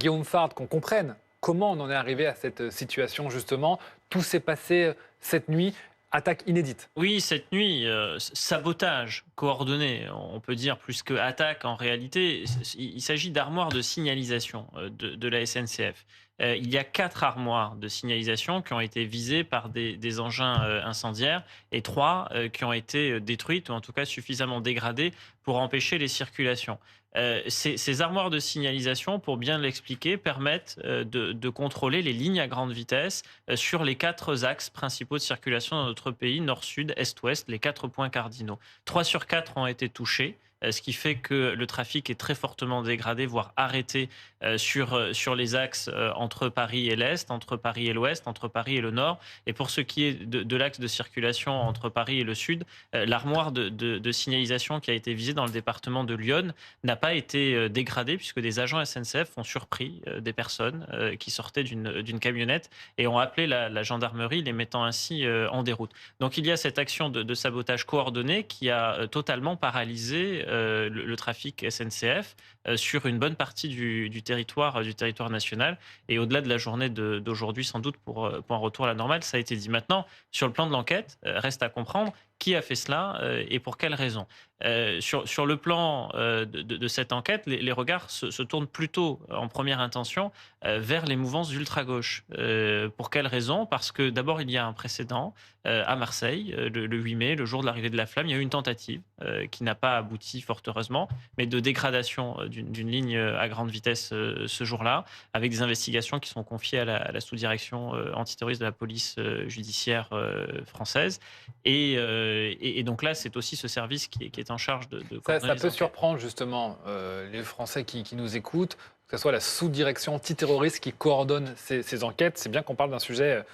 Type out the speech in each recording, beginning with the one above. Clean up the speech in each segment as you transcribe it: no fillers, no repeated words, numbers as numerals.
Guillaume Fard, qu'on comprenne comment on en est arrivé à cette situation, justement. Tout s'est passé cette nuit, attaque inédite. Oui, cette nuit, sabotage coordonné, on peut dire plus que attaque en réalité. Il s'agit d'armoires de signalisation, de la SNCF. Il y a 4 armoires de signalisation qui ont été visées par des engins, incendiaires et 3 qui ont été, détruites ou en tout cas suffisamment dégradées pour empêcher les circulations. Ces armoires de signalisation, pour bien l'expliquer, permettent, de contrôler les lignes à grande vitesse, sur les 4 axes principaux de circulation dans notre pays, nord-sud, est-ouest, les 4 points cardinaux. 3 sur 4 ont été touchés, ce qui fait que le trafic est très fortement dégradé, voire arrêté, sur les axes, entre Paris et l'est, entre Paris et l'ouest, entre Paris et le nord. Et pour ce qui est de l'axe de circulation entre Paris et le sud, l'armoire de signalisation qui a été visée dans le département de l'Yonne n'a pas été, dégradée, puisque des agents SNCF ont surpris, des personnes, qui sortaient d'une camionnette et ont appelé la gendarmerie, les mettant ainsi, en déroute. Donc il y a cette action de sabotage coordonné qui a, totalement paralysé, le trafic SNCF, sur une bonne partie du territoire national, et au-delà de la journée d'aujourd'hui sans doute pour un retour à la normale, ça a été dit. Maintenant, sur le plan de l'enquête, reste à comprendre qui a fait cela, et pour quelles raisons. Sur le plan, de cette enquête, les regards se tournent plutôt, en première intention, vers les mouvances d'ultra-gauche. Pour quelles raisons? Parce que d'abord, il y a un précédent, à Marseille, le 8 mai, le jour de l'arrivée de la flamme. Il y a eu une tentative, qui n'a pas abouti fort heureusement, mais de dégradation, d'une ligne, à grande vitesse, ce jour-là, avec des investigations qui sont confiées à la sous-direction, antiterroriste de la police, judiciaire, française. Et donc là, c'est aussi ce service qui est en charge de coordonner Ça les peut enquêtes. surprendre, justement, les Français qui nous écoutent, que ce soit la sous-direction antiterroriste qui coordonne ces enquêtes. C'est bien qu'on parle d'un sujet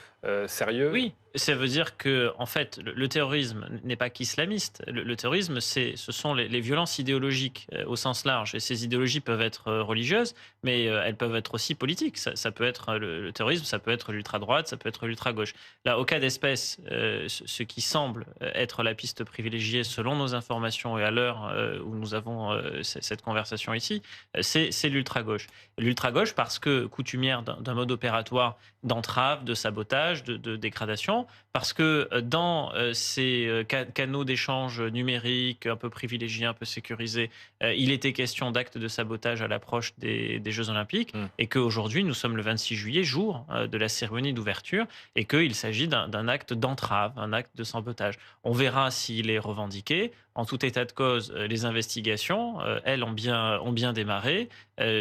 sérieux. Oui, ça veut dire que, en fait, le terrorisme n'est pas qu'islamiste. Le terrorisme, ce sont les violences idéologiques, au sens large. Et ces idéologies peuvent être, religieuses, mais elles peuvent être aussi politiques. Ça peut être, le terrorisme, ça peut être l'ultra-droite, ça peut être l'ultra-gauche. Là, au cas d'espèce, ce qui semble être la piste privilégiée selon nos informations et à l'heure, où nous avons, cette conversation ici, c'est l'ultra-gauche. L'ultra-gauche parce que coutumière d'un mode opératoire d'entrave, de sabotage, de dégradation, parce que dans ces canaux d'échange numériques un peu privilégiés, un peu sécurisés, il était question d'actes de sabotage à l'approche des Jeux Olympiques, Mm. et qu'aujourd'hui, nous sommes le 26 juillet, jour de la cérémonie d'ouverture, et qu'il s'agit d'un acte d'entrave, un acte de sabotage. On verra s'il est revendiqué. En tout état de cause, les investigations, elles, ont bien démarré,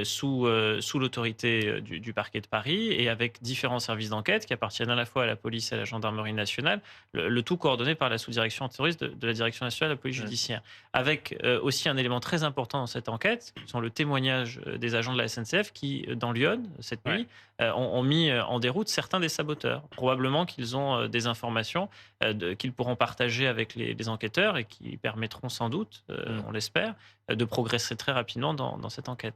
sous l'autorité, du parquet de Paris, et avec différents services d'enquête qui appartiennent à la fois à la police et à la gendarmerie nationale, le tout coordonné par la sous-direction antiterroriste de la direction nationale de la police Mm. judiciaire. Avec, aussi un élément très important dans cette enquête, qui sont le témoignage, des agents de la SNCF qui, dans l'Yonne, cette Ouais. nuit, ont mis, en déroute certains des saboteurs. Probablement qu'ils ont, des informations, qu'ils pourront partager avec les enquêteurs, et qui permettront sans doute, Mm. on l'espère, de progresser très rapidement dans cette enquête.